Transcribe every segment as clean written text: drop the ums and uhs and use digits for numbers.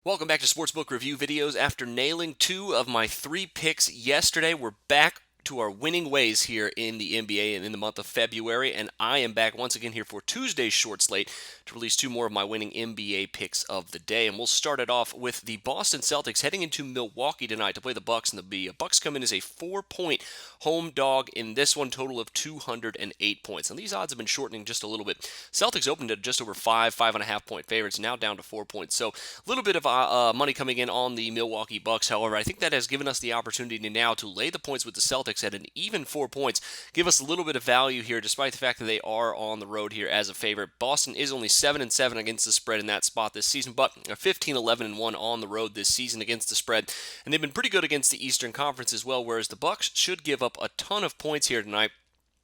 Welcome back to Sportsbook Review Videos. After nailing two of my three picks yesterday, we're back to our winning ways here in the NBA and in the month of February, and I am back once again here for Tuesday's short slate to release two more of my winning NBA picks of the day. And we'll start it off with the Boston Celtics heading into Milwaukee tonight to play the Bucks, and the Bucks come in as a 4-point home dog in this one, total of 208 points. And these odds have been shortening just a little bit. Celtics opened at just over 5.5 point favorites, now down to 4 points. So a little bit of money coming in on the Milwaukee Bucks. However, I think that has given us the opportunity now to lay the points with the Celtics at an even 4 points. Give us a little bit of value here, despite the fact that they are on the road here as a favorite. Boston is only 7-7 against the spread in that spot this season, but are 15-11-1 on the road this season against the spread, and they've been pretty good against the Eastern Conference as well. Whereas the Bucks should give up a ton of points here tonight.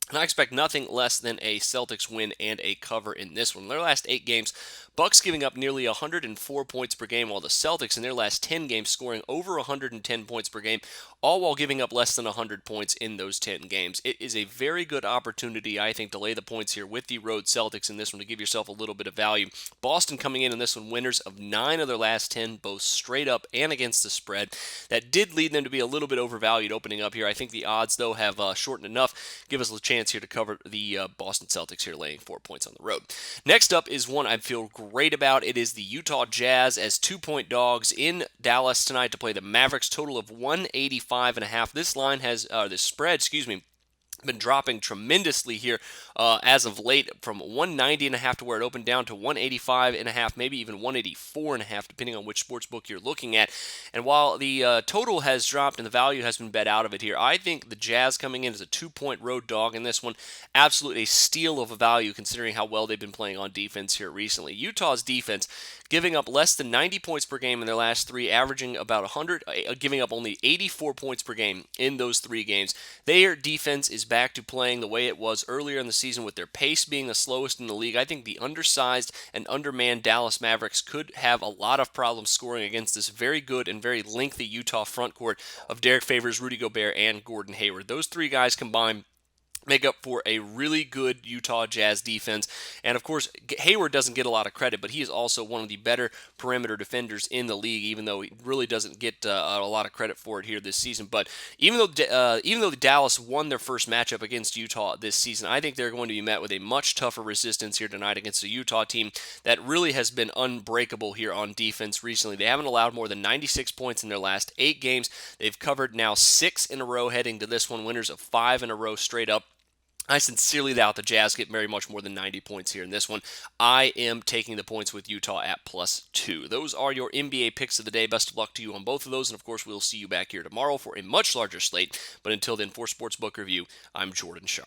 And I expect nothing less than a Celtics win and a cover in this one. In their last 8 games, Bucks giving up nearly 104 points per game, while the Celtics in their last 10 games scoring over 110 points per game, all while giving up less than 100 points in those 10 games. It is a very good opportunity, I think, to lay the points here with the road Celtics in this one to give yourself a little bit of value. Boston coming in this one winners of 9 of their last 10, both straight up and against the spread. That did lead them to be a little bit overvalued opening up here. I think the odds, though, have shortened enough. Give us a chance here to cover the Boston Celtics here laying 4 points on the road. Next up is one I feel great about. It is the Utah Jazz as 2-point dogs in Dallas tonight to play the Mavericks. Total of 185.5. This line has the spread, been dropping tremendously here as of late, from 190.5 to where it opened down to 185.5, maybe even 184.5, depending on which sports book you're looking at. And while the total has dropped and the value has been bet out of it here, I think the Jazz coming in as a 2-point road dog in this one, absolutely a steal of a value considering how well they've been playing on defense here recently. Utah's defense giving up less than 90 points per game in their last 3, averaging about 100, giving up only 84 points per game in those 3 games. Their defense is back to playing the way it was earlier in the season, with their pace being the slowest in the league. I think the undersized and undermanned Dallas Mavericks could have a lot of problems scoring against this very good and very lengthy Utah front court of Derek Favors, Rudy Gobert, and Gordon Hayward. Those 3 guys combined make up for a really good Utah Jazz defense. And of course, Hayward doesn't get a lot of credit, but he is also one of the better perimeter defenders in the league, even though he really doesn't get a lot of credit for it here this season. But even though the Dallas won their first matchup against Utah this season, I think they're going to be met with a much tougher resistance here tonight against a Utah team that really has been unbreakable here on defense recently. They haven't allowed more than 96 points in their last 8 games. They've covered now 6 in a row heading to this one, winners of 5 in a row straight up. I sincerely doubt the Jazz get very much more than 90 points here in this one. I am taking the points with Utah at +2. Those are your NBA picks of the day. Best of luck to you on both of those. And of course, we'll see you back here tomorrow for a much larger slate. But until then, for Sportsbook Review, I'm Jordan Sharp.